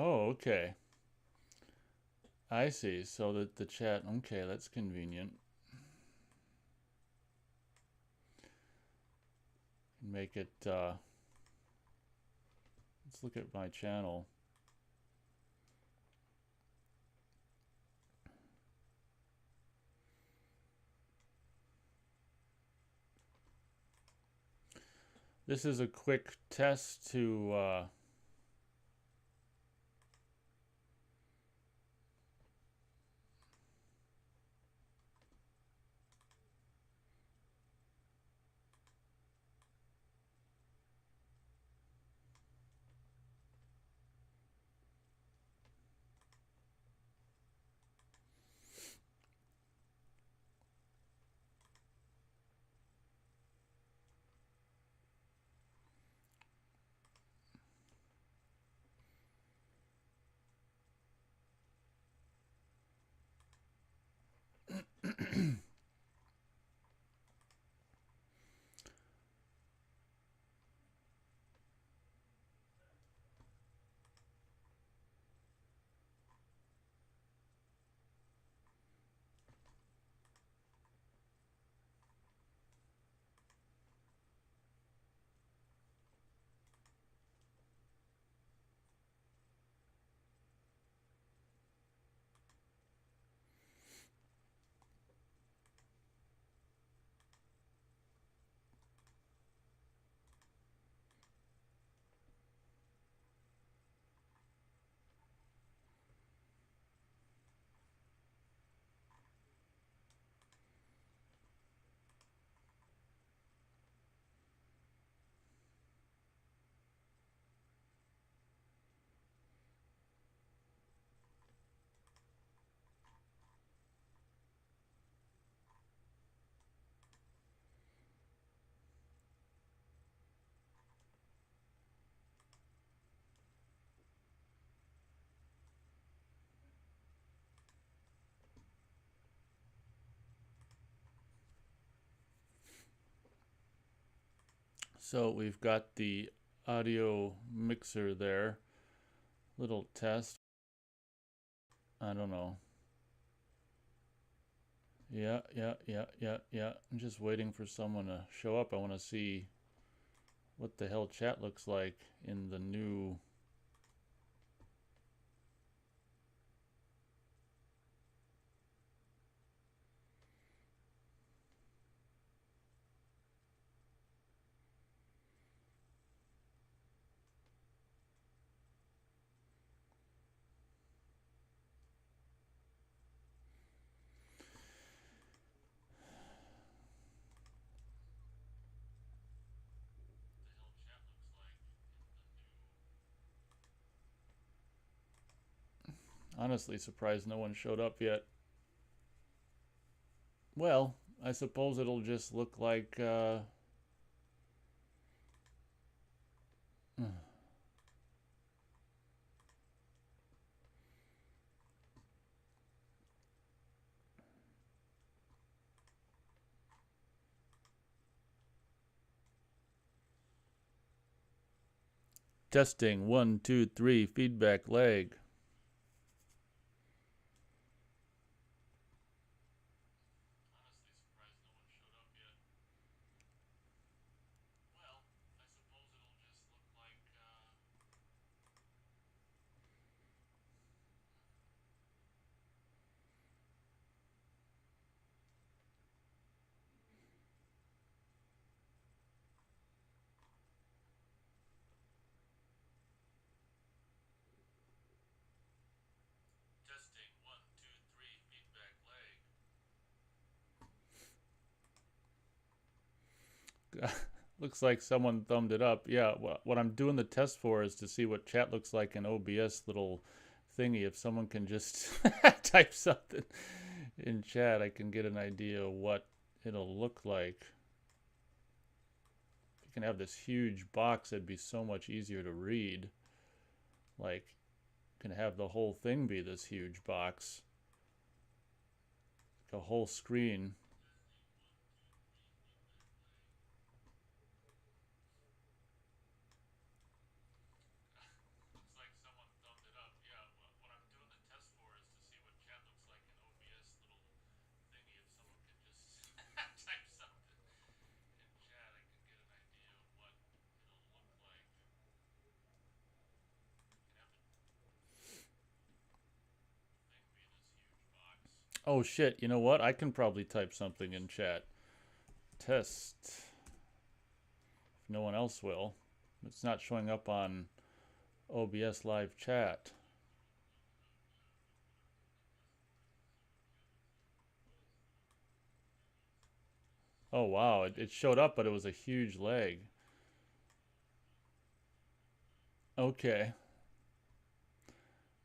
Oh, okay. I see. So that the chat, okay, that's convenient. Make it, let's look at my channel. This is a quick test to, so we've got the audio mixer there. Little test. I don't know. Yeah. I'm just waiting for someone to show up. I want to see what the hell chat looks like in the new. Honestly, surprised no one showed up yet. Well, I suppose it'll just look like. Testing 1, 2, 3, feedback lag. Looks like someone thumbed it up. Yeah, what I'm doing the test for is to see what chat looks like in OBS little thingy. If someone can just type something in chat, I can get an idea of what it'll look like. If you can have this huge box, it'd be so much easier to read. Like, you can have the whole thing be this huge box. Like a whole screen. Oh shit, you know what? I can probably type something in chat. Test. If no one else will. It's not showing up on OBS live chat. Oh wow, it showed up, but it was a huge lag. Okay.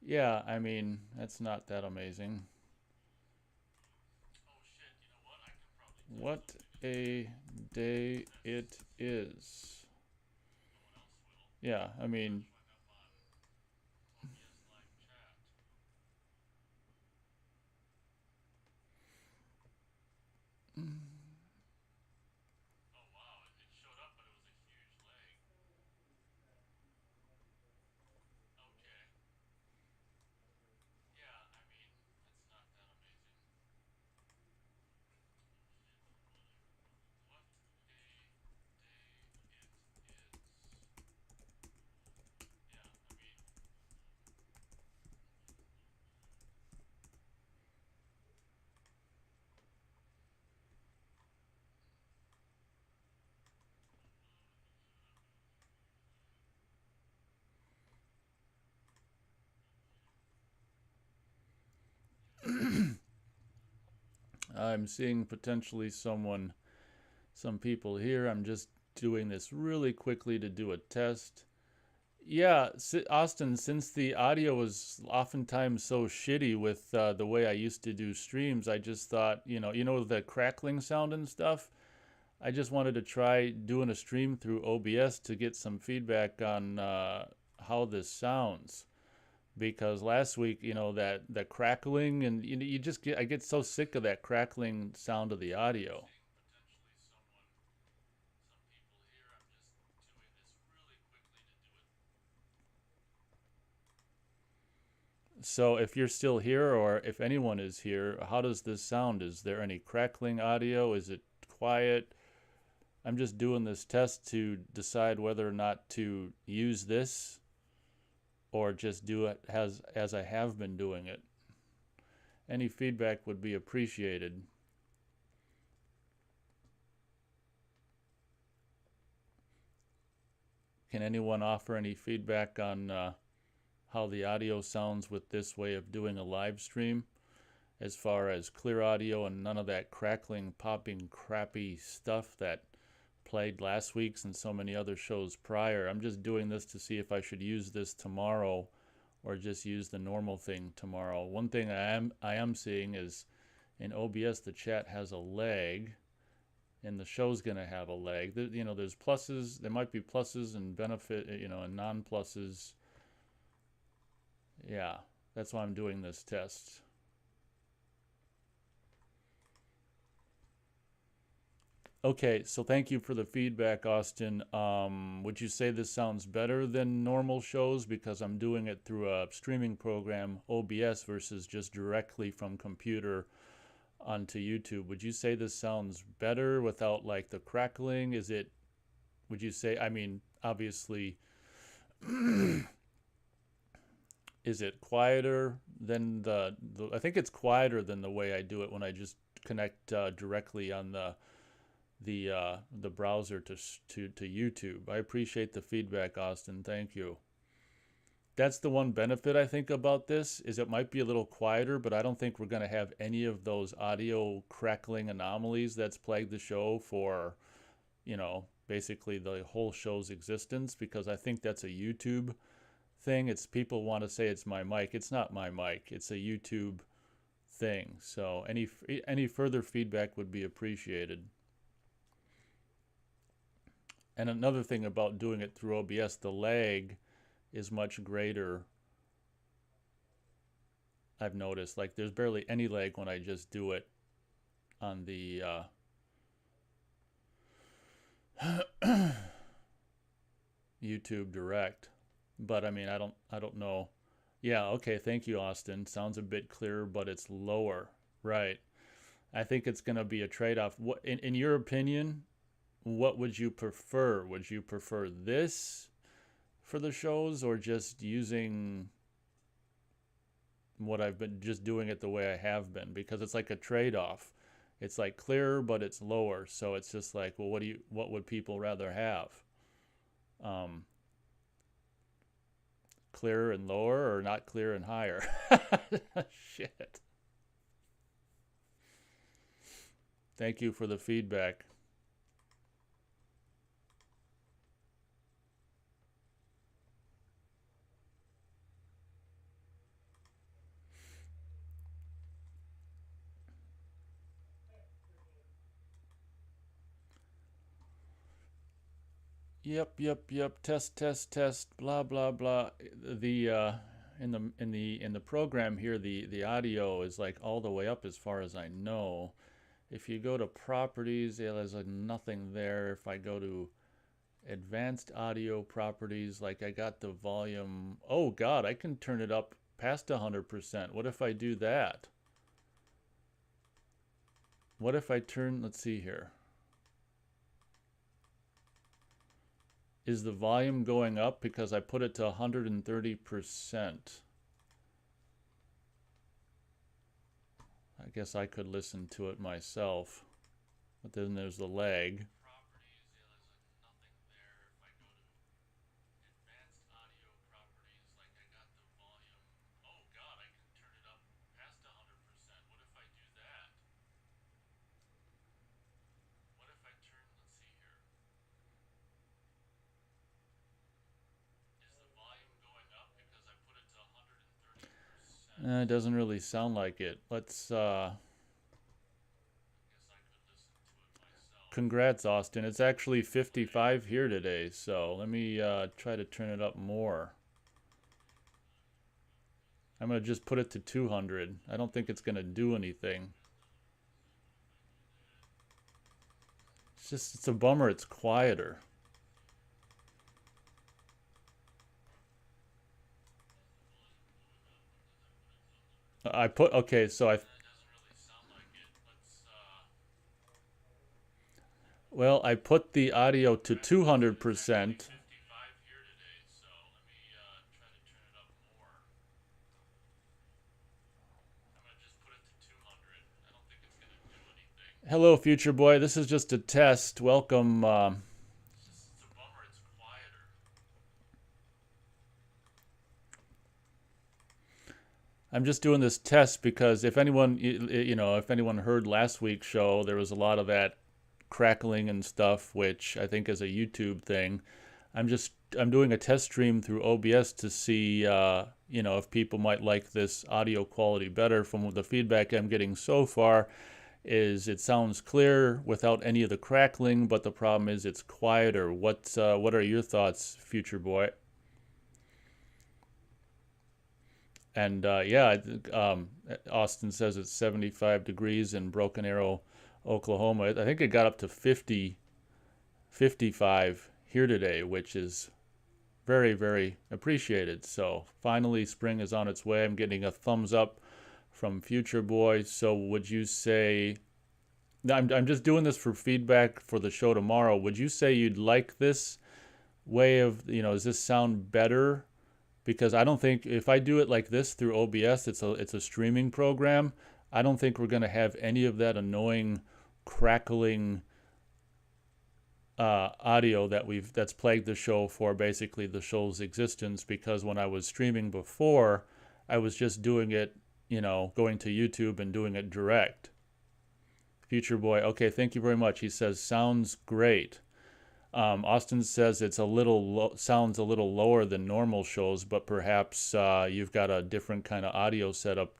Yeah, I mean, that's not that amazing. What a day it is. Yeah, I mean, I'm seeing potentially some people here. I'm just doing this really quickly to do a test. Yeah, Austin, since the audio was oftentimes so shitty with the way I used to do streams, I just thought, the crackling sound and stuff. I just wanted to try doing a stream through OBS to get some feedback on how this sounds. Because last week, that crackling and you just I get so sick of that crackling sound of the audio. So if you're still here or if anyone is here, how does this sound? Is there any crackling audio? Is it quiet? I'm just doing this test to decide whether or not to use this or just do it as I have been doing it. Any feedback would be appreciated. Can anyone offer any feedback on how the audio sounds with this way of doing a live stream, as far as clear audio and none of that crackling, popping, crappy stuff that played last week's and so many other shows prior? I'm just doing this to see if I should use this tomorrow or just use the normal thing tomorrow. One thing I am seeing is in OBS the chat has a lag and the show's going to have a lag. There's pluses, there might be pluses and benefit, and non-pluses. Yeah, that's why I'm doing this test. Okay, so thank you for the feedback, Austin. Would you say this sounds better than normal shows because I'm doing it through a streaming program, OBS, versus just directly from computer onto YouTube? Would you say this sounds better without like the crackling? Would you say, I mean, obviously, is it quieter than I think it's quieter than the way I do it when I just connect directly on the browser to YouTube. I appreciate the feedback, Austin. Thank you. That's the one benefit I think about this, is it might be a little quieter, but I don't think we're going to have any of those audio crackling anomalies that's plagued the show for, basically the whole show's existence, because I think that's a YouTube thing. It's people want to say it's my mic. It's not my mic. It's a YouTube thing. So any further feedback would be appreciated. And another thing about doing it through OBS, the lag is much greater. I've noticed, like, there's barely any lag when I just do it on the YouTube Direct. But I mean, I don't know. Yeah, okay, thank you, Austin. Sounds a bit clearer, but it's lower. Right. I think it's going to be a trade-off. What, in your opinion, what would you prefer? Would you prefer this for the shows or just using what I've been just doing it the way I have been, because it's like a trade-off. It's like clearer, but it's lower. So it's just like, well, what would people rather have? Clearer and lower, or not clear and higher? Shit. Thank you for the feedback. Yep. Test. Blah blah blah. The in the program here, the audio is like all the way up as far as I know. If you go to properties, yeah, there's like nothing there. If I go to advanced audio properties, like I got the volume. Oh God, I can turn it up past 100%. What if I do that? What if I turn? Let's see here. Is the volume going up because I put it to 130%? I guess I could listen to it myself, but then there's the lag. It doesn't really sound like it. Let's, congrats, Austin. It's actually 55 here today, so let me try to turn it up more. I'm going to just put it to 200. I don't think it's going to do anything. It's a bummer it's quieter. Okay, so well, I put the audio to 200%. Hello, future boy. This is just a test. Welcome. I'm just doing this test because if anyone, if anyone heard last week's show, there was a lot of that crackling and stuff, which I think is a YouTube thing. I'm doing a test stream through OBS to see, if people might like this audio quality better. From the feedback I'm getting so far, is it sounds clear without any of the crackling, but the problem is it's quieter. What are your thoughts, future boy? And Austin says it's 75 degrees in Broken Arrow, Oklahoma. I think it got up to 55 here today, which is very, very appreciated. So finally, spring is on its way. I'm getting a thumbs up from Future Boy. So would you say, I'm just doing this for feedback for the show tomorrow. Would you say you'd like this way of, does this sound better? Because I don't think if I do it like this through OBS, it's a streaming program. I don't think we're going to have any of that annoying crackling audio that's plagued the show for basically the show's existence. Because when I was streaming before, I was just doing it, going to YouTube and doing it direct. Future boy, okay, thank you very much. He says sounds great. Austin says it's sounds a little lower than normal shows, but perhaps you've got a different kind of audio setup.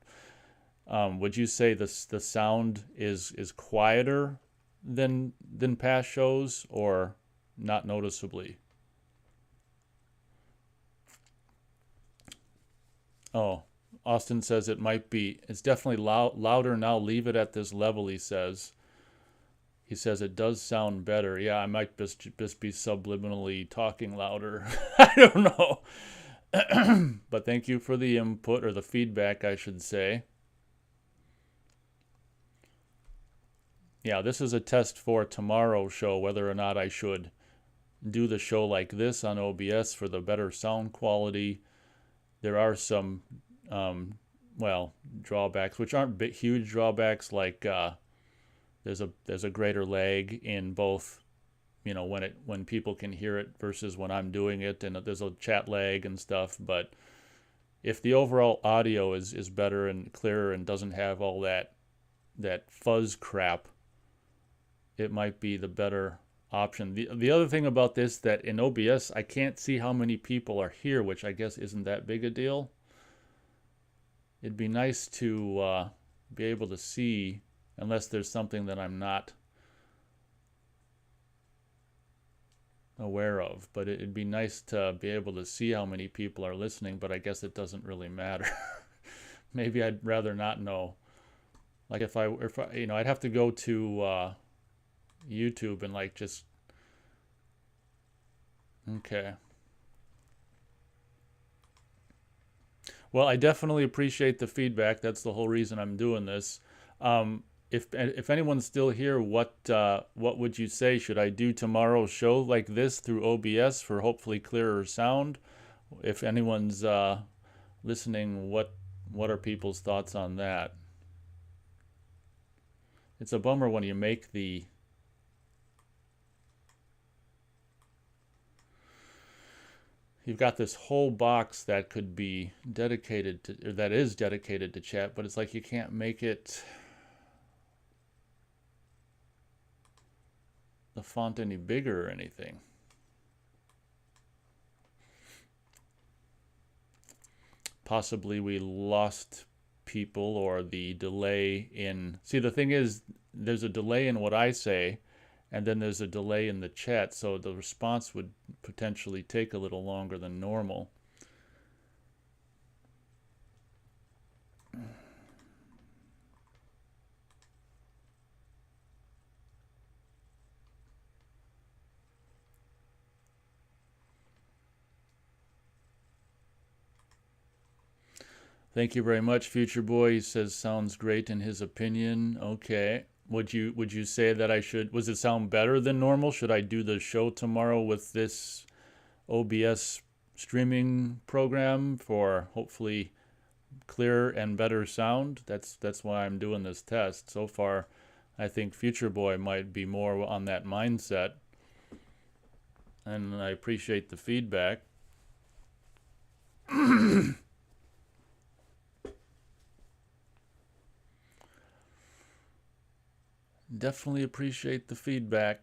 Would you say the sound is quieter than past shows, or not noticeably? Oh, Austin says it's definitely louder now. Leave it at this level, he says. He says it does sound better. Yeah, I might just be subliminally talking louder. I don't know. But thank you for the input, or the feedback, I should say. Yeah, this is a test for tomorrow's show, whether or not I should do the show like this on OBS for the better sound quality. There are some well, drawbacks, which aren't huge drawbacks, like there's a greater lag in both, when people can hear it versus when I'm doing it, and there's a chat lag and stuff. But if the overall audio is better and clearer and doesn't have all that fuzz crap, it might be the better option. The other thing about this, that in OBS I can't see how many people are here, which I guess isn't that big a deal. It'd be nice to be able to see, unless there's something that I'm not aware of. But it'd be nice to be able to see how many people are listening, but I guess it doesn't really matter. Maybe I'd rather not know. Like if I I'd have to go to YouTube and like just, okay. Well, I definitely appreciate the feedback. That's the whole reason I'm doing this. If anyone's still here, what would you say? Should I do tomorrow's show like this through OBS for hopefully clearer sound? If anyone's listening, what are people's thoughts on that? It's a bummer when you make you've got this whole box that could be dedicated to, or that is dedicated to chat, but it's like you can't make it the font any bigger or anything. Possibly we lost people, or the delay in, see, the thing is, there's a delay in what I say, and then there's a delay in the chat, so the response would potentially take a little longer than normal. Thank you very much, Future Boy. He says sounds great in his opinion. Okay. Would you say that I should, was it sound better than normal? Should I do the show tomorrow with this OBS streaming program for hopefully clearer and better sound? That's why I'm doing this test. So far, I think Future Boy might be more on that mindset, and I appreciate the feedback. Definitely appreciate the feedback.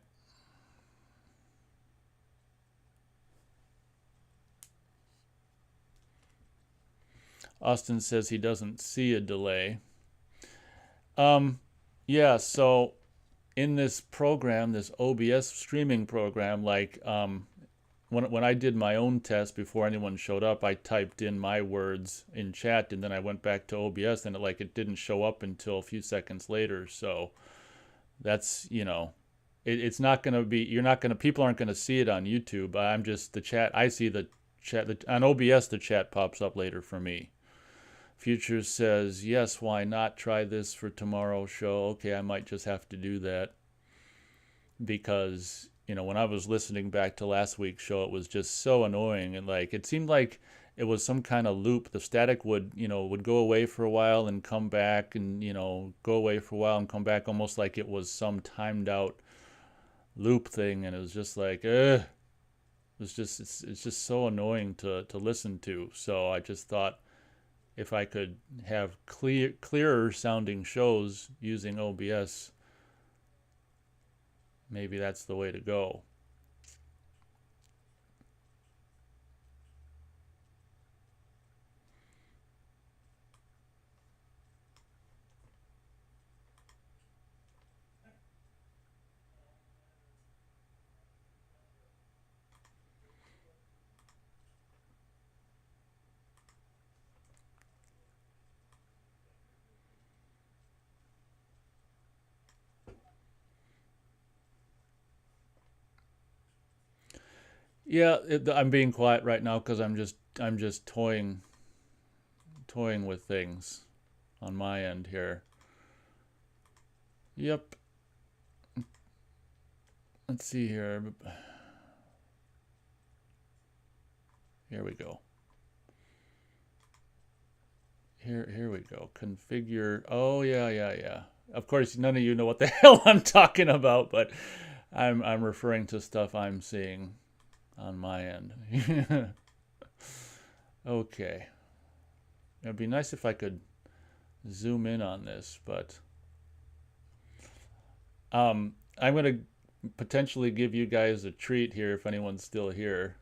Austin says he doesn't see a delay. Yeah, so in this program, this OBS streaming program, like when I did my own test before anyone showed up, I typed in my words in chat, and then I went back to OBS, and it didn't show up until a few seconds later. So that's, it's not going to be, people aren't going to see it on YouTube. I'm just, the chat, I see the chat, on OBS, the chat pops up later for me. Future says, yes, why not try this for tomorrow's show? Okay, I might just have to do that. Because, when I was listening back to last week's show, it was just so annoying. And it seemed like it was some kind of loop. The static would go away for a while and come back, and, go away for a while and come back, almost like it was some timed out loop thing. And it was just like, ugh. It's just so annoying to listen to. So I just thought, if I could have clearer sounding shows using OBS, maybe that's the way to go. Yeah, I'm being quiet right now because I'm just toying with things on my end here. Yep. Let's see here. Here we go. Here we go. Configure. Oh yeah. Of course, none of you know what the hell I'm talking about, but I'm referring to stuff I'm seeing on my end. Okay. It'd be nice if I could zoom in on this, but I'm gonna potentially give you guys a treat here if anyone's still here.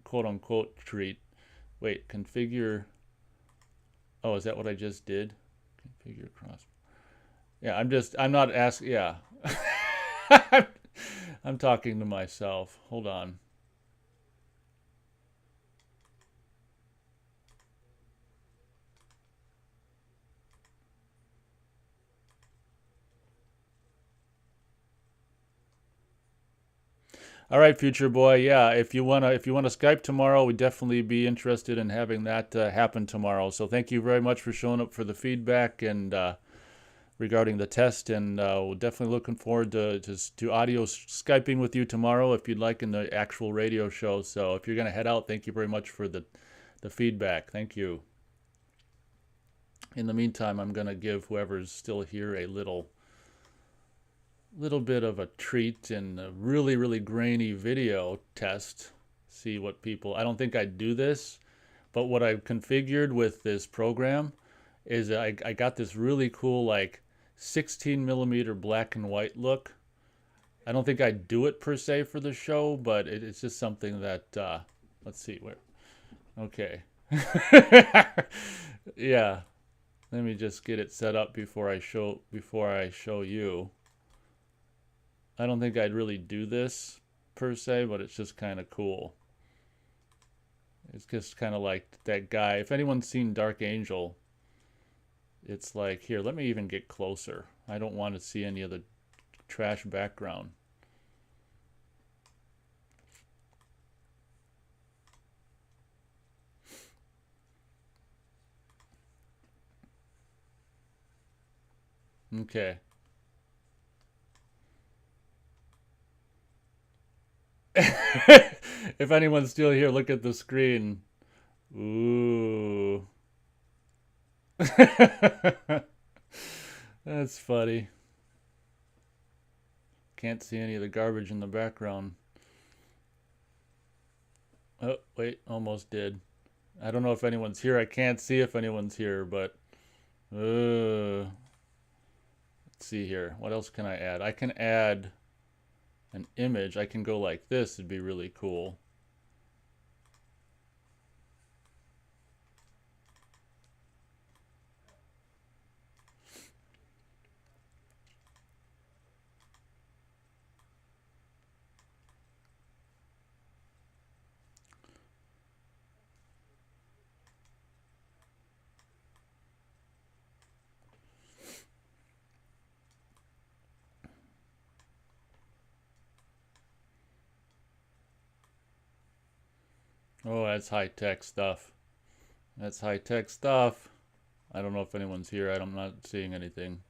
Quote unquote treat. Wait, configure. Oh, is that what I just did? Configure cross. Yeah, I'm not asking. Yeah. I'm talking to myself. Hold on. All right, future boy. Yeah, if you wanna Skype tomorrow, we'd definitely be interested in having that happen tomorrow. So thank you very much for showing up for the feedback and regarding the test, and we're definitely looking forward to audio Skyping with you tomorrow if you'd like in the actual radio show. So if you're gonna head out, thank you very much for the feedback. Thank you. In the meantime, I'm gonna give whoever's still here a little bit of a treat in a really grainy video test. See what people. I don't think I'd do this, but what I've configured with this program is I got this really cool like 16 millimeter black and white look. I don't think I'd do it per se for the show, but it's just something that let's see where. Okay. Yeah. Let me just get it set up before I show you. I don't think I'd really do this per se, but it's just kind of cool. It's just kind of like that guy. If anyone's seen Dark Angel, it's like, here, let me even get closer. I don't want to see any of the trash background. Okay. If anyone's still here, look at the screen. Ooh. That's funny. Can't see any of the garbage in the background. Oh, wait, almost did. I don't know if anyone's here. I can't see if anyone's here, but let's see here. What else can I add? I can add an image. I can go like this. It'd be really cool. Oh, that's high-tech stuff. That's high-tech stuff. I don't know if anyone's here. I'm not seeing anything.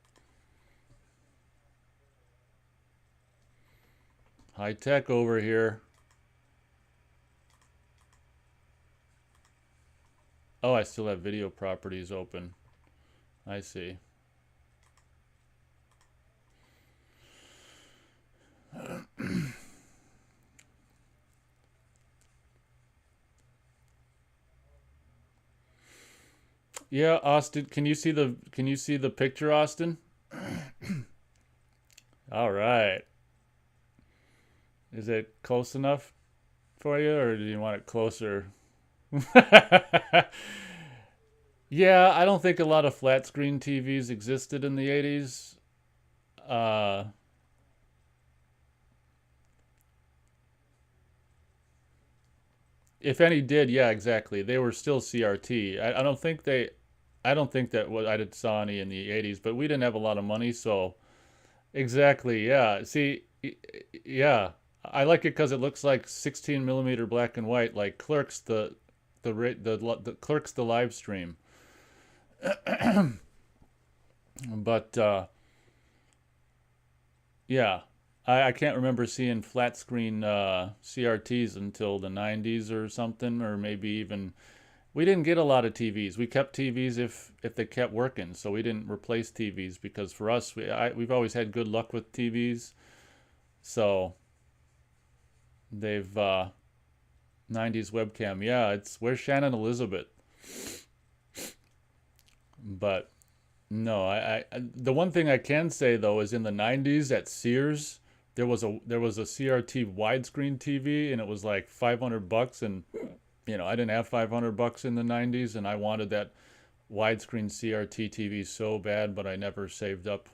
High-tech over here. Oh, I still have video properties open. I see. Yeah, Austin, can you see the picture, Austin? All right. Is it close enough for you, or do you want it closer? Yeah, I don't think a lot of flat screen TVs existed in the 80s. Uh, if any did, yeah, exactly. They were still CRT. I don't think I don't think that what I did saw any in the 80s, but we didn't have a lot of money, so exactly, yeah. See, yeah, I like it because it looks like 16 millimeter black and white, like Clerks the Clerks the live stream. But yeah, I can't remember seeing flat screen CRTs until the 90s or something, or maybe even We didn't get a lot of TVs. We kept TVs if they kept working, so we didn't replace TVs because for us, we've always had good luck with TVs. So they've 90s webcam. Yeah, it's where's Shannon Elizabeth? But no, the one thing I can say though is in the 90s at Sears, there was a CRT widescreen TV and it was like $500 and I didn't have $500 in the 90s and I wanted that widescreen CRT TV so bad, but I never saved up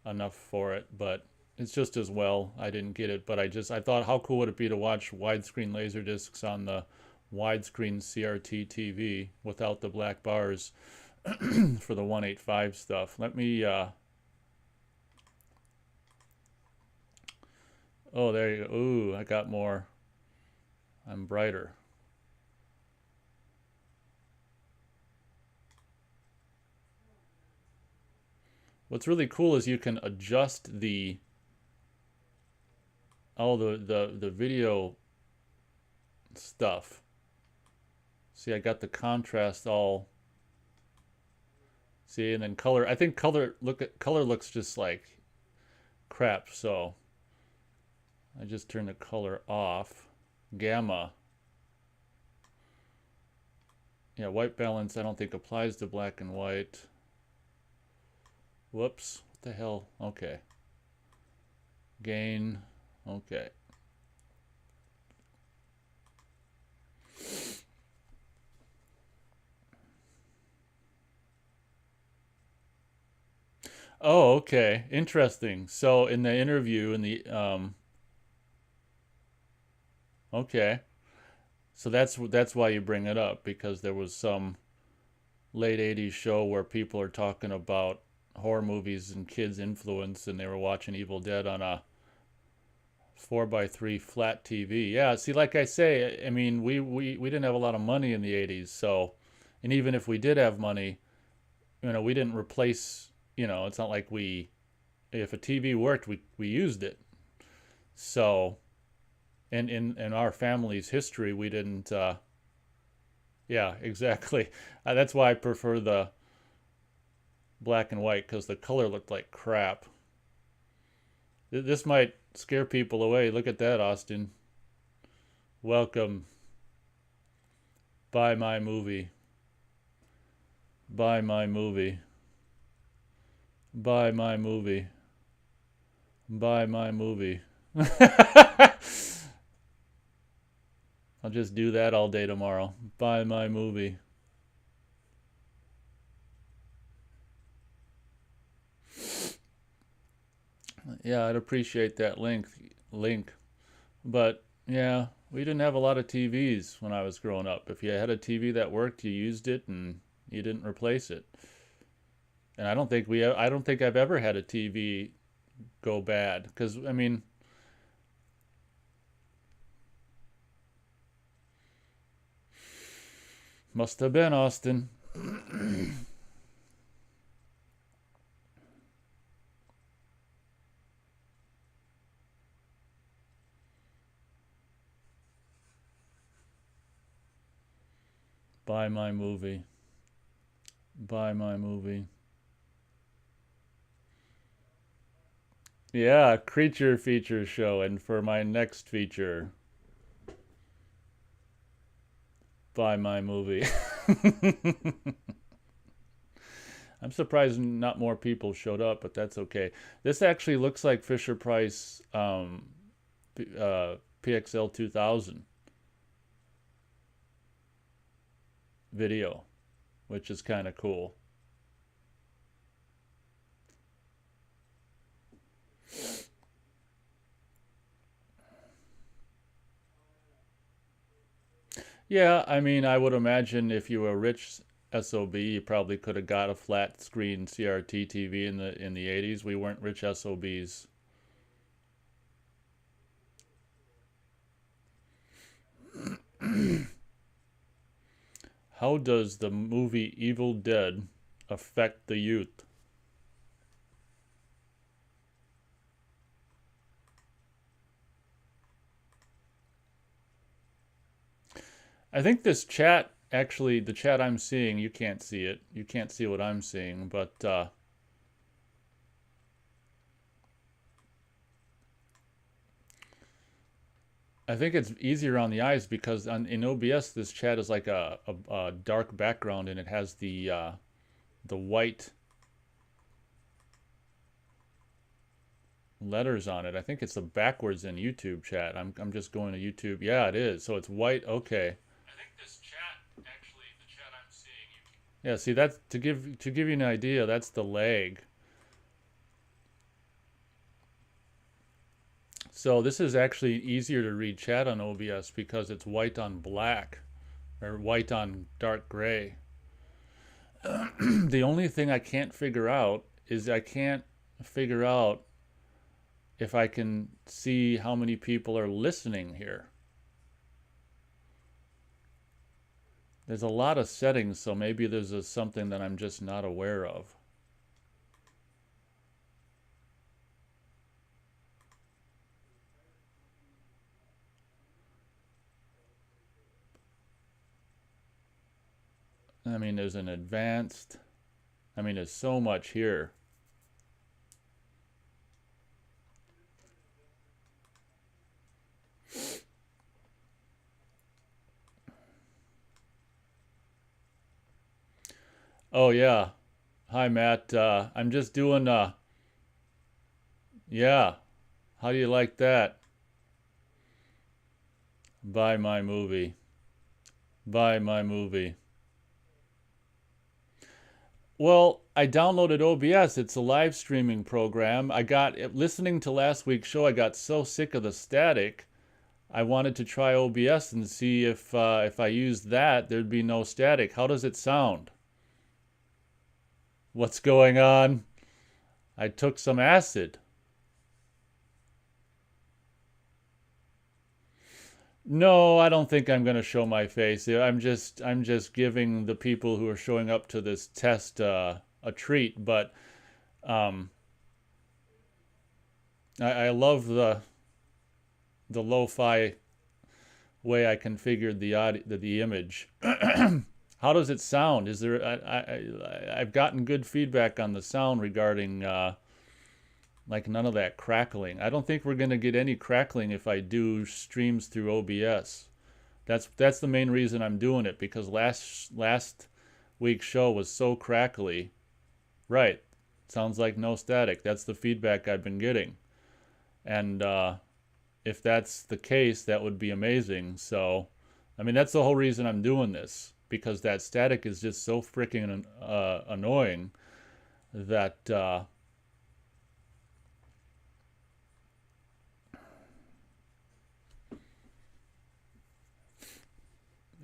enough for it. But it's just as well I didn't get it. But I thought, how cool would it be to watch widescreen laser discs on the widescreen CRT TV without the black bars for the 185 stuff. Let me. Oh, there you go. Ooh, I got more. I'm brighter. What's really cool is you can adjust the video stuff. See, I got the contrast all. See, and then color. I think color looks just like crap, so I just turn the color off. Gamma. Yeah, white balance I don't think applies to black and white. Whoops. What the hell? Okay. Gain. Okay. Oh, okay. Interesting. So in the interview okay. So that's why you bring it up, because there was some late 80s show where people are talking about horror movies and kids' influence, and they were watching Evil Dead on a 4x3 flat TV. Yeah, see, like I say, I mean, we didn't have a lot of money in the 80s, so, and even if we did have money, we didn't replace, it's not like if a TV worked, we used it. So, and in our family's history, we didn't, yeah, exactly. That's why I prefer the black and white, because the color looked like crap. This might scare people away. Look at that, Austin. Welcome. Buy my movie. Buy my movie. Buy my movie. Buy my movie. I'll just do that all day tomorrow. Buy my movie. Yeah, I'd appreciate that link. But yeah, we didn't have a lot of TVs when I was growing up. If you had a TV that worked, you used it and you didn't replace it. And I don't think I've ever had a TV go bad, because I mean, must have been Austin. Buy my movie. Buy my movie. Yeah, creature feature show, and for my next feature, buy my movie. I'm surprised not more people showed up, but that's okay. This actually looks like Fisher-Price PXL 2000 video, which is kind of cool. Yeah, I mean, I would imagine if you were a rich SOB, you probably could have got a flat screen CRT TV in the 80s. We weren't rich SOBs. How does the movie Evil Dead affect the youth? I think this chat actually, the chat I'm seeing, you can't see it. You can't see what I'm seeing, but I think it's easier on the eyes because in OBS this chat is like a dark background and it has the white letters on it. I think it's the backwards in YouTube chat. I'm just going to YouTube. Yeah, it is. So it's white. Okay. I think this chat, actually, the chat I'm seeing. Yeah, see, that's to give you an idea. That's the lag. So this is actually easier to read chat on OBS because it's white on black or white on dark gray. The only thing I can't figure out is I can't figure out if I can see how many people are listening here. There's a lot of settings, so maybe there's something that I'm just not aware of. I mean, there's an advanced. I mean, there's so much here. Oh, yeah. Hi, Matt. I'm just doing, yeah. How do you like that? Buy my movie. Buy my movie. Well, I downloaded OBS. It's a live streaming program. Listening to last week's show, I got so sick of the static. I wanted to try OBS and see if I used that, there'd be no static. How does it sound? What's going on? I took some acid. No, I don't think I'm going to show my face. I'm just giving the people who are showing up to this test a treat. But I love the lo-fi way I configured the image. How does it sound? Is there? I've gotten good feedback on the sound regarding like none of that crackling. I don't think we're gonna get any crackling if I do streams through OBS. That's the main reason I'm doing it, because last week's show was so crackly. Right. Sounds like no static. That's the feedback I've been getting. And if that's the case, that would be amazing. So, I mean, that's the whole reason I'm doing this, because that static is just so freaking annoying that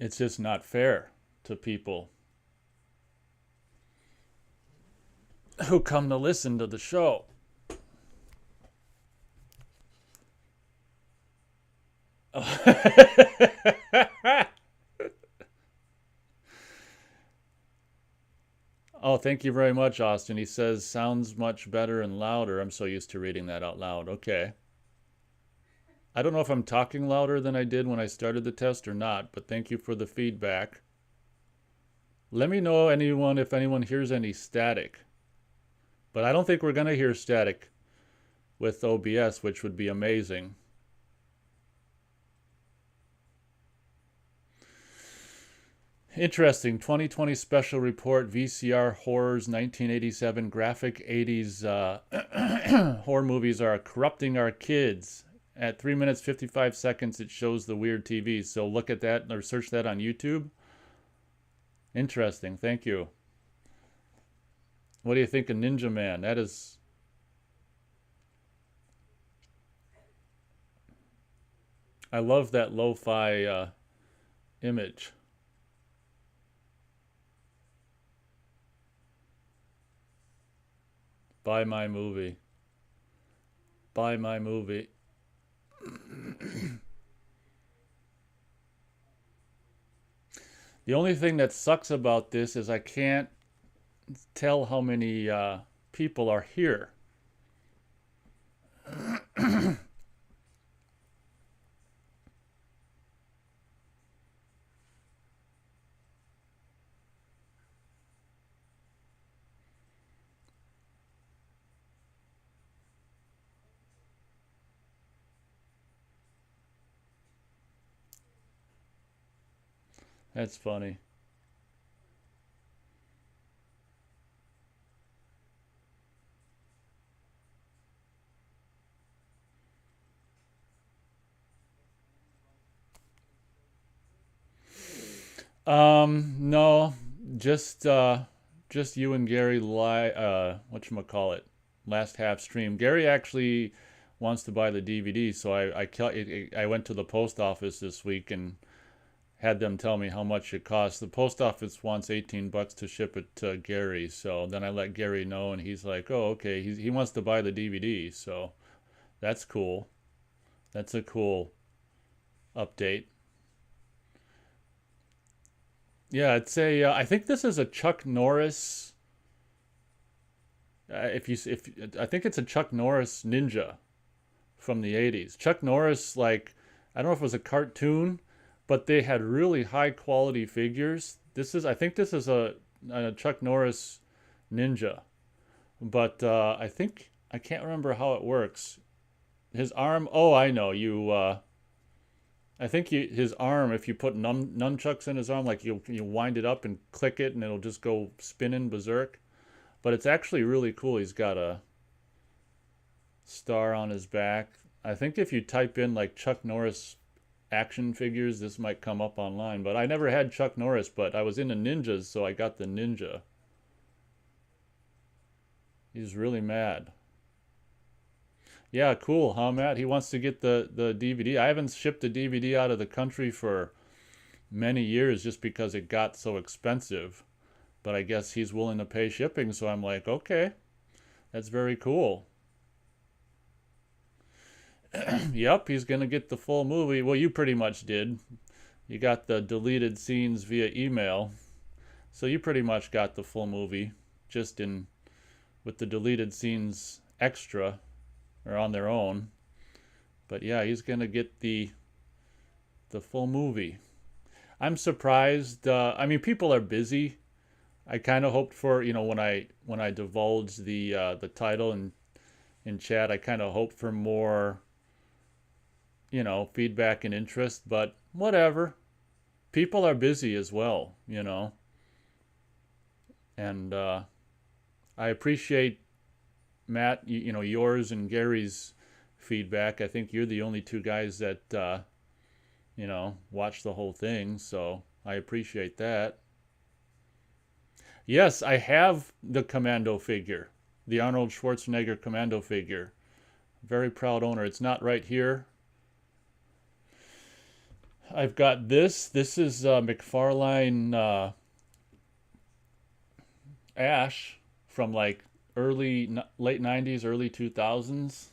it's just not fair to people who come to listen to the show. Oh, thank you very much, Austin. He says, sounds much better and louder. I'm so used to reading that out loud. Okay. I don't know if I'm talking louder than I did when I started the test or not, but thank you for the feedback. Let me know if anyone hears any static. But I don't think we're going to hear static with OBS, which would be amazing. Interesting. 2020 special report, VCR horrors, 1987 graphic 80s horror movies are corrupting our kids. At 3 minutes 55 seconds, it shows the weird TV. So look at that or search that on YouTube. Interesting. Thank you. What do you think of Ninja Man? That is... I love that lo-fi image. Buy my movie. Buy my movie. The only thing that sucks about this is I can't tell how many people are here. That's funny. No, just uh, just you and Gary whatchamacallit, last half stream. Gary actually wants to buy the DVD, so I went to the post office this week and had them tell me how much it costs. The post office wants $18 to ship it to Gary, so then I let Gary know, and he's like, "Oh, okay." He wants to buy the DVD, so that's cool. That's a cool update. Yeah, it's a. I think this is a Chuck Norris. If I think it's a Chuck Norris Ninja from the '80s. Chuck Norris, like, I don't know if it was a cartoon, but they had really high quality figures. I think this is a Chuck Norris Ninja, but I can't remember how it works. His arm. Oh, I know. His arm. If you put nunchucks in his arm, like you wind it up and click it, and it'll just go spinning berserk. But it's actually really cool. He's got a star on his back. I think if you type in like Chuck Norris action figures, this might come up online. But I never had Chuck Norris, but I was into ninjas, so I got the ninja. He's really mad. Yeah, cool, huh, Matt? He wants to get the DVD. I haven't shipped a DVD out of the country for many years just because it got so expensive. But I guess he's willing to pay shipping, so I'm like, okay, that's very cool. Yep, he's gonna get the full movie. Well, you pretty much did. You got the deleted scenes via email, so you pretty much got the full movie, just in with the deleted scenes extra or on their own. But yeah, he's gonna get the full movie. I'm surprised. I mean, people are busy. I kind of hoped for, when I divulged the title in chat, I kind of hoped for more, feedback and interest. But whatever, people are busy as well. And I appreciate Matt, yours and Gary's feedback. I think you're the only two guys that watch the whole thing, so I appreciate that. Yes, I have the Commando figure, the Arnold Schwarzenegger Commando figure. Very proud owner. It's not right here. I've got this. This is McFarlane Ash from like late 90s, early 2000s.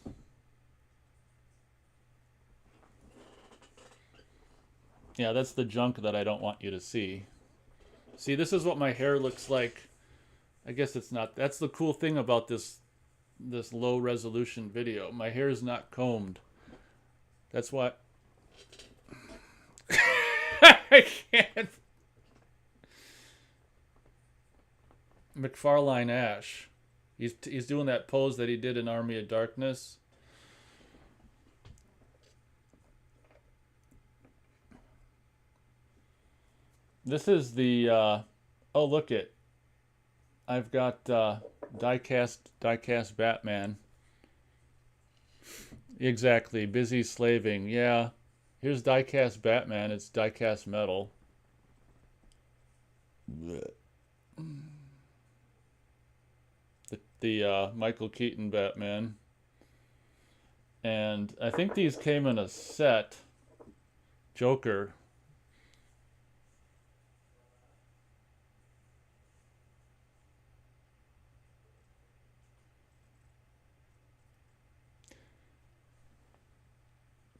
Yeah, that's the junk that I don't want you to see. See, this is what my hair looks like. I guess it's not. That's the cool thing about this low resolution video. My hair is not combed. That's why I can't. McFarlane Ash. He's doing that pose that he did in Army of Darkness. This is the oh, look it. I've got diecast Batman. Exactly, busy slaving. Yeah. Here's diecast Batman. It's diecast metal. The Michael Keaton Batman. And I think these came in a set. Joker.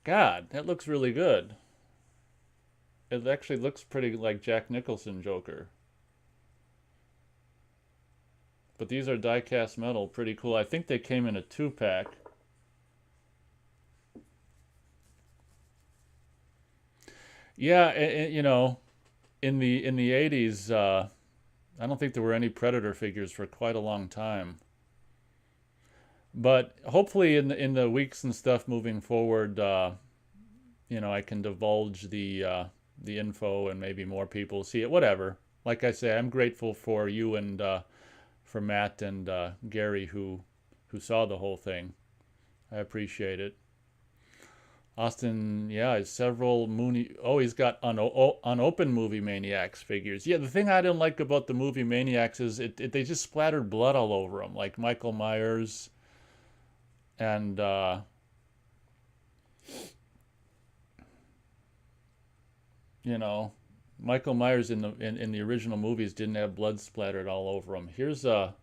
God, that looks really good. It actually looks pretty like Jack Nicholson Joker. But these are die-cast metal, pretty cool. I think they came in a 2-pack. Yeah, in the 80s, I don't think there were any Predator figures for quite a long time. But hopefully in the weeks and stuff moving forward, I can divulge the info and maybe more people see it. Whatever. Like I say, I'm grateful for you and for Matt and Gary who saw the whole thing. I appreciate it. Austin, yeah, has several Mooney. Oh, he's got unopened Movie Maniacs figures. Yeah, the thing I didn't like about the Movie Maniacs is they just splattered blood all over them, like Michael Myers and you know, Michael Myers in the original movies didn't have blood splattered all over him. Here's a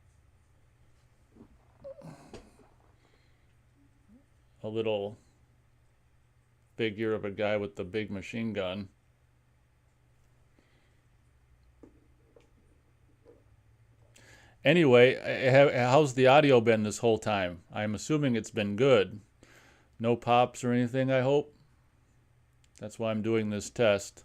little figure of a guy with the big machine gun. Anyway, how's the audio been this whole time? I'm assuming it's been good. No pops or anything, I hope. That's why I'm doing this test.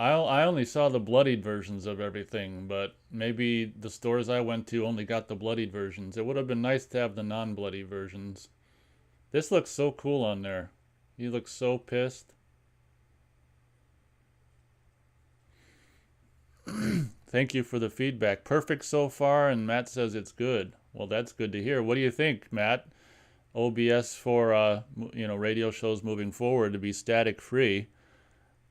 I only saw the bloodied versions of everything, but maybe the stores I went to only got the bloodied versions. It would have been nice to have the non-bloody versions. This looks so cool on there. He looks so pissed. Thank you for the feedback. Perfect so far, and Matt says it's good. Well, that's good to hear. What do you think, Matt? OBS for radio shows moving forward to be static free.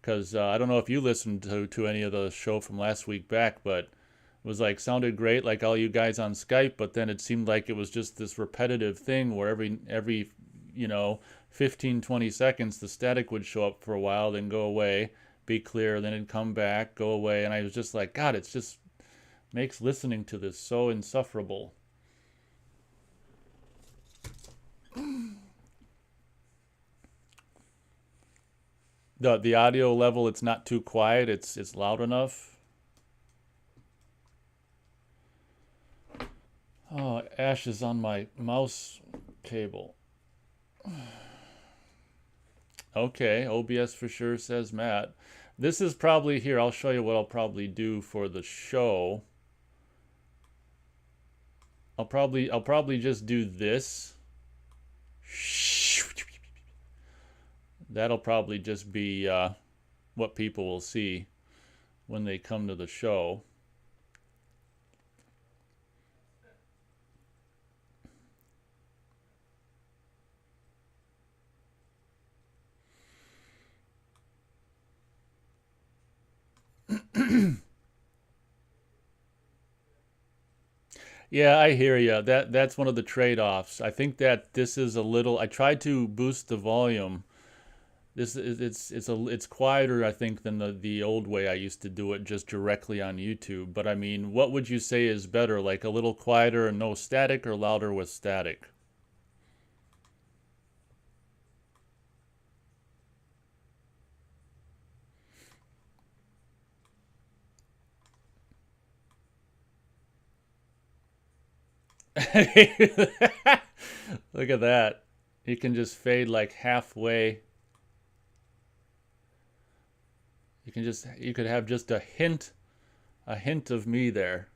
Because I don't know if you listened to any of the show from last week back, but it was like sounded great, like all you guys on Skype, but then it seemed like it was just this repetitive thing where every 15, 20 seconds the static would show up for a while, then go away, be clear, then it'd come back, go away, and I was just like, God, it just makes listening to this so insufferable. The audio level, it's not too quiet, it's loud enough. Oh, ash is on my mouse cable. Okay, OBS for sure, says Matt. This is probably here. I'll show you what I'll probably do for the show. I'll probably just do this. That'll probably just be what people will see when they come to the show. Yeah, I hear you. That's one of the trade-offs. I think that this is a little. I tried to boost the volume. This is it's quieter, I think, than the old way I used to do it, just directly on YouTube. But I mean, what would you say is better, like a little quieter and no static, or louder with static? Look at that. You can just fade like halfway. You could have just a hint of me there.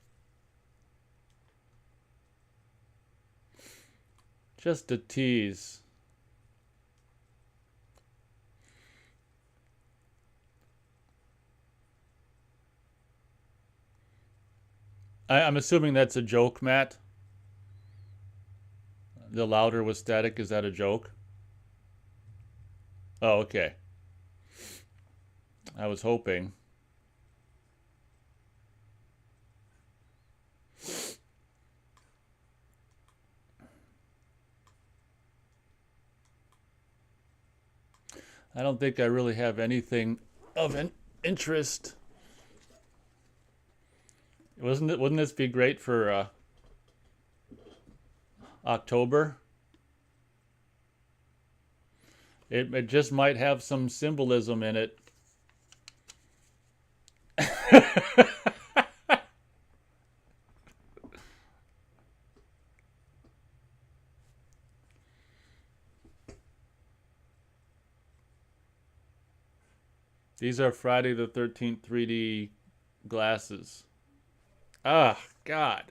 Just a tease. I'm assuming that's a joke, Matt. The louder with static, is that a joke? Oh, okay. I was hoping. I don't think I really have anything of an interest. Wouldn't this be great for October? It just might have some symbolism in it. These are Friday the 13th 3D glasses. Ah, God.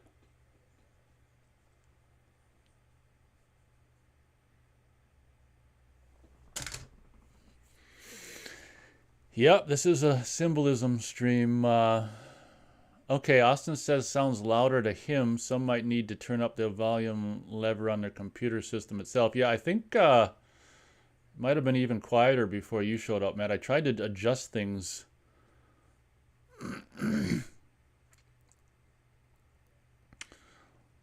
Yep, this is a symbolism stream. Okay, Austin says sounds louder to him. Some might need to turn up the volume lever on their computer system itself. Yeah, I think might have been even quieter before you showed up, Matt. I tried to adjust things.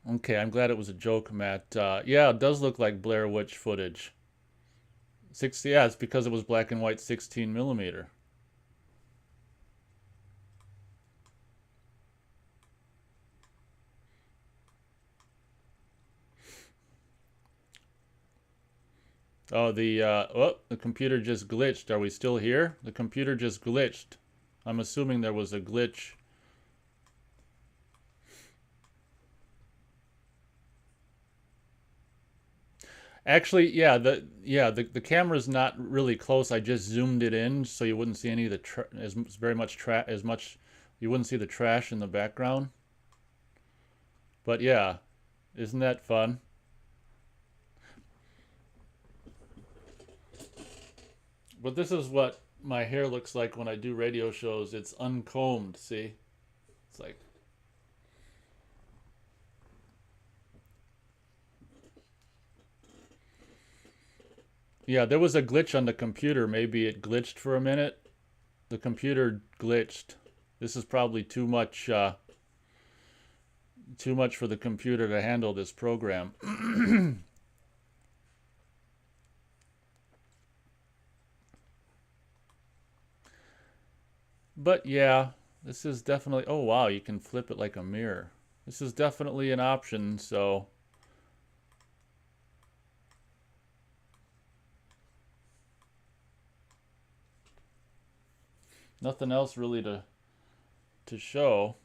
Okay, I'm glad it was a joke, Matt. Yeah, it does look like Blair Witch footage. 60, yeah, it's because it was black and white 16 millimeter. Oh, the computer just glitched. Are we still here? The computer just glitched. I'm assuming there was a glitch. Actually, yeah, the camera's not really close. I just zoomed it in so you wouldn't see any of the you wouldn't see the trash in the background. But yeah, isn't that fun? But this is what my hair looks like when I do radio shows. It's uncombed, see? It's like yeah, there was a glitch on the computer. Maybe it glitched for a minute. The computer glitched. This is probably too much for the computer to handle this program. But yeah, this is definitely, oh wow, you can flip it like a mirror. This is definitely an option, so nothing else really to show.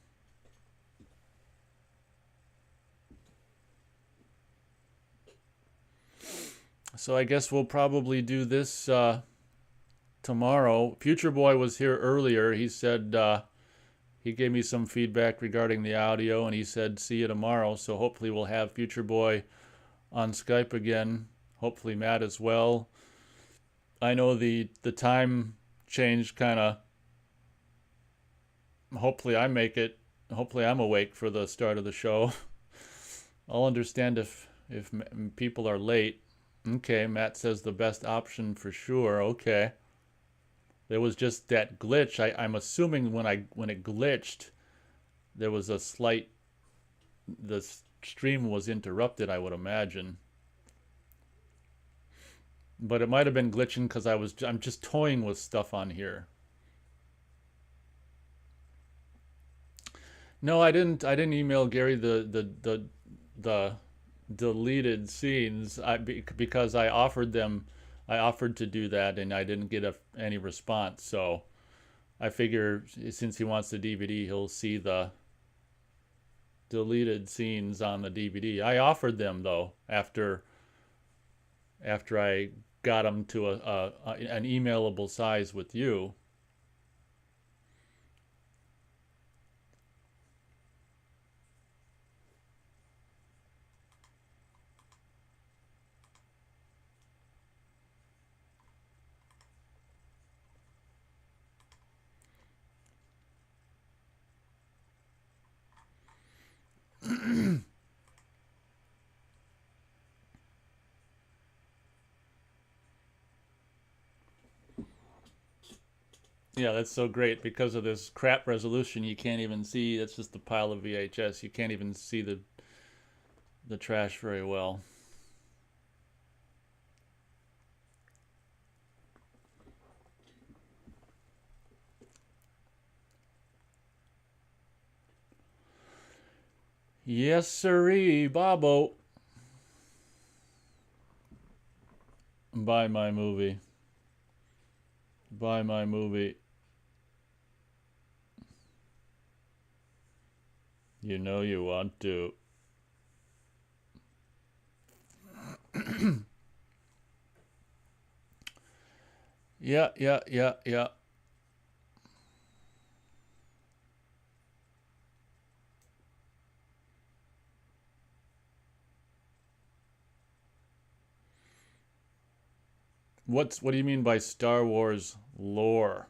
So I guess we'll probably do this tomorrow. Future Boy was here earlier. He said he gave me some feedback regarding the audio, and he said see you tomorrow. So hopefully we'll have Future Boy on Skype again. Hopefully Matt as well. I know the time change kind of. Hopefully I make it. Hopefully I'm awake for the start of the show. I'll understand if people are late. Okay, Matt says the best option for sure. Okay. There was just that glitch. I'm assuming when it glitched, there was a slight, the stream was interrupted, I would imagine. But it might have been glitching because I'm just toying with stuff on here. No, I didn't email Gary the deleted scenes because I offered to do that and I didn't get any response. So I figure since he wants the DVD, he'll see the deleted scenes on the DVD. I offered them though after I got them to an emailable size with you. Yeah, that's so great. Because of this crap resolution, you can't even see. It's just a pile of VHS. You can't even see the trash very well. Yes, sirree, Bobo. Buy my movie. Buy my movie. You know you want to. Yeah. What do you mean by Star Wars lore?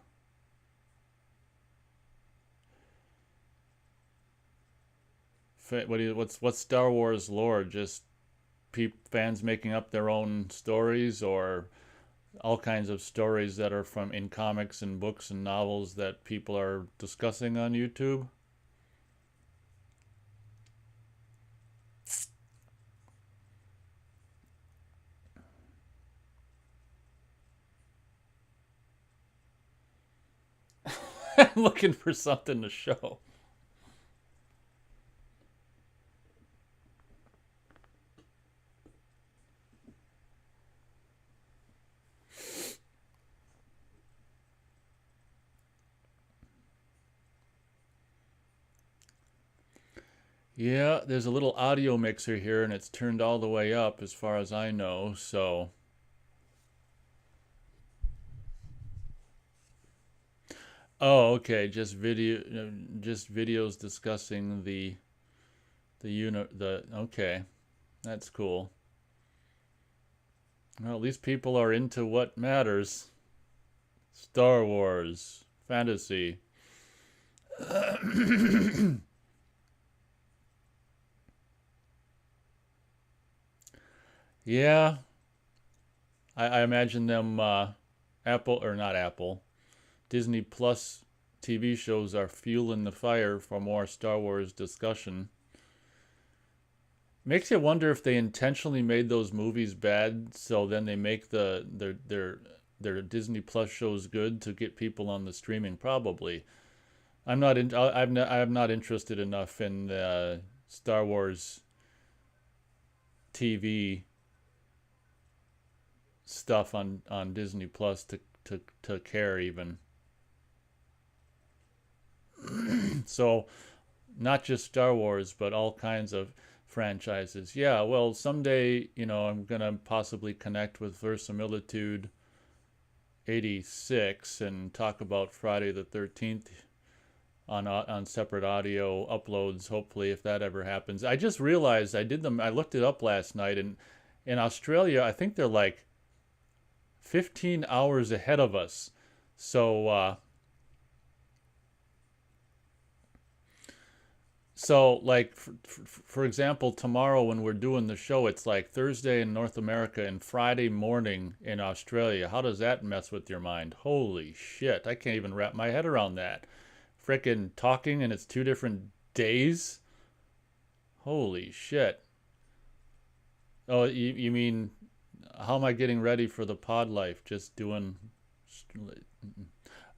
What's Star Wars lore? Just fans making up their own stories, or all kinds of stories that are from in comics and books and novels that people are discussing on YouTube? I'm looking for something to show. Yeah, there's a little audio mixer here and it's turned all the way up as far as I know, so oh, okay, just videos discussing the okay. That's cool. Well, at least people are into what matters. Star Wars, fantasy. Yeah, I imagine them Apple or not Apple, Disney Plus TV shows are fueling the fire for more Star Wars discussion. Makes you wonder if they intentionally made those movies bad, so then they make their Disney Plus shows good to get people on the streaming. Probably. I'm not interested enough in Star Wars TV stuff on Disney Plus to care even. So not just Star Wars, but all kinds of franchises. Yeah, well, someday, I'm gonna possibly connect with Verisimilitude 86 and talk about Friday the 13th on separate audio uploads. Hopefully, if that ever happens. I just realized I did them. I looked it up last night, and in Australia, I think they're like 15 hours ahead of us. So like for example, tomorrow when we're doing the show, it's like Thursday in North America and Friday morning in Australia. How does that mess with your mind? Holy shit, I can't even wrap my head around that. Frickin' talking and it's 2 different days? Holy shit. Oh, you mean how am I getting ready for the pod life? Just doing.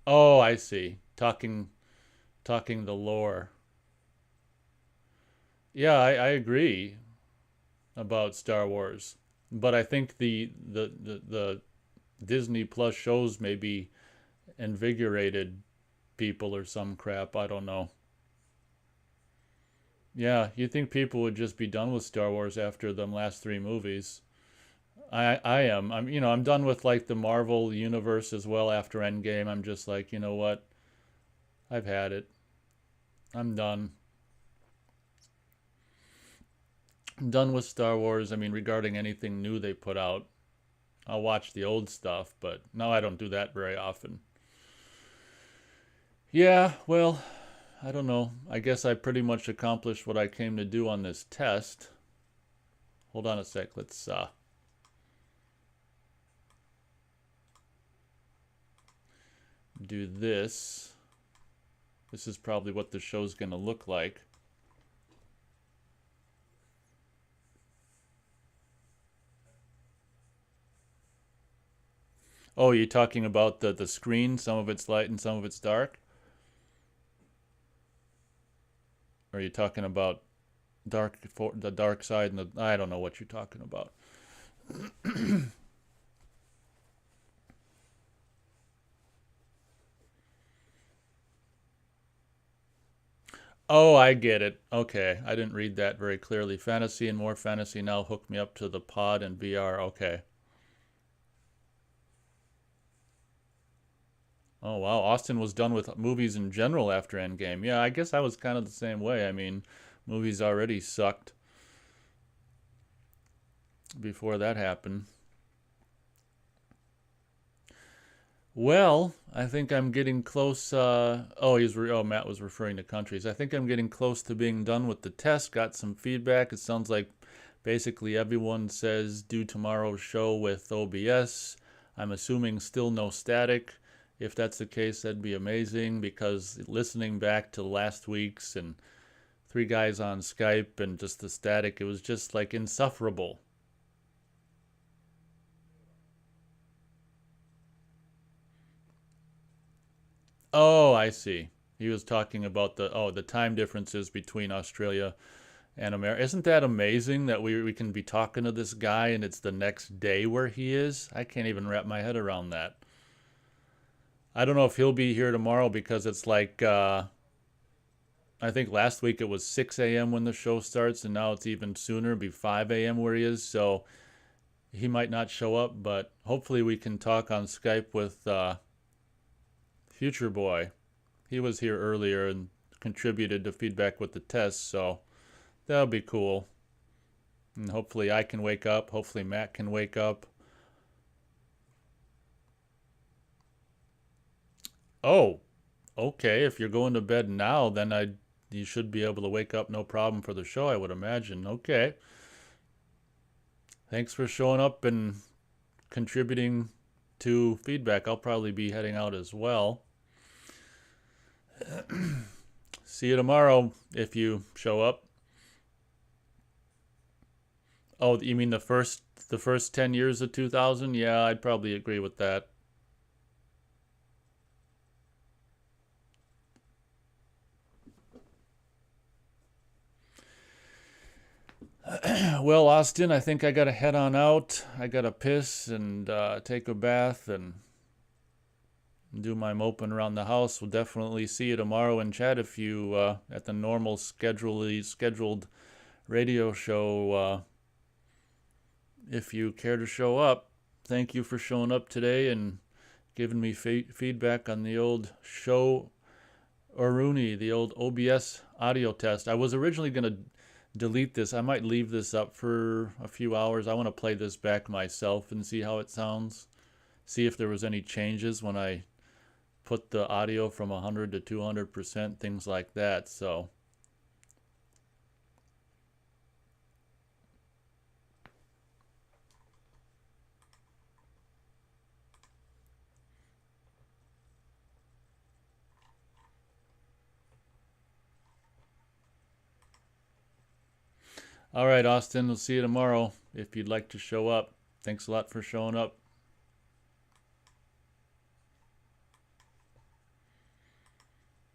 Oh, I see. Talking the lore. Yeah, I agree about Star Wars, but I think the Disney Plus shows maybe invigorated people or some crap. I don't know. Yeah, you think people would just be done with Star Wars after them last three movies? I am. I'm done with like the Marvel universe as well after Endgame. I'm just like, you know what? I've had it. I'm done. I'm done with Star Wars. I mean, regarding anything new they put out, I'll watch the old stuff, but no, I don't do that very often. Yeah, well, I don't know. I guess I pretty much accomplished what I came to do on this test. Hold on a sec. Let's do this. This is probably what the show's going to look like. Oh, you're talking about the screen? Some of it's light and some of it's dark? Or are you talking about the dark side and the I don't know what you're talking about. Oh, I get it. Okay, I didn't read that very clearly. Fantasy and more fantasy now hook me up to the pod and VR. Okay. Oh wow, Austin was done with movies in general after Endgame. Yeah, I guess I was kind of the same way. I mean, movies already sucked before that happened. Well, I think I'm getting close. Matt was referring to countries. I think I'm getting close to being done with the test. Got some feedback. It sounds like basically everyone says do tomorrow's show with OBS. I'm assuming still no static. If that's the case, that'd be amazing because listening back to last week's and three guys on Skype and just the static, it was just like insufferable. Oh, I see. He was talking about the time differences between Australia and America. Isn't that amazing that we can be talking to this guy and it's the next day where he is? I can't even wrap my head around that. I don't know if he'll be here tomorrow because it's like I think last week it was 6 a.m. when the show starts, and now it's even sooner. It'll be 5 a.m. where he is, so he might not show up. But hopefully we can talk on Skype with Future Boy. He was here earlier and contributed to feedback with the test, so that'll be cool. And hopefully I can wake up. Hopefully Matt can wake up. Oh, okay. If you're going to bed now, then you should be able to wake up no problem for the show, I would imagine. Okay. Thanks for showing up and contributing to feedback. I'll probably be heading out as well. See you tomorrow if you show up. Oh, you mean the first 10 years of 2000? Yeah, I'd probably agree with that. Well, Austin, I think I gotta head on out. I gotta piss and take a bath and do my moping around the house. We'll definitely see you tomorrow in chat if you at the normal scheduled radio show. If you care to show up, thank you for showing up today and giving me feedback on the old show Oruni, the old OBS audio test. I was originally gonna delete this. I might leave this up for a few hours. I want to play this back myself and see how it sounds. See if there was any changes when I put the audio from 100 to 200%, things like that. So all right, Austin, we'll see you tomorrow if you'd like to show up. Thanks a lot for showing up.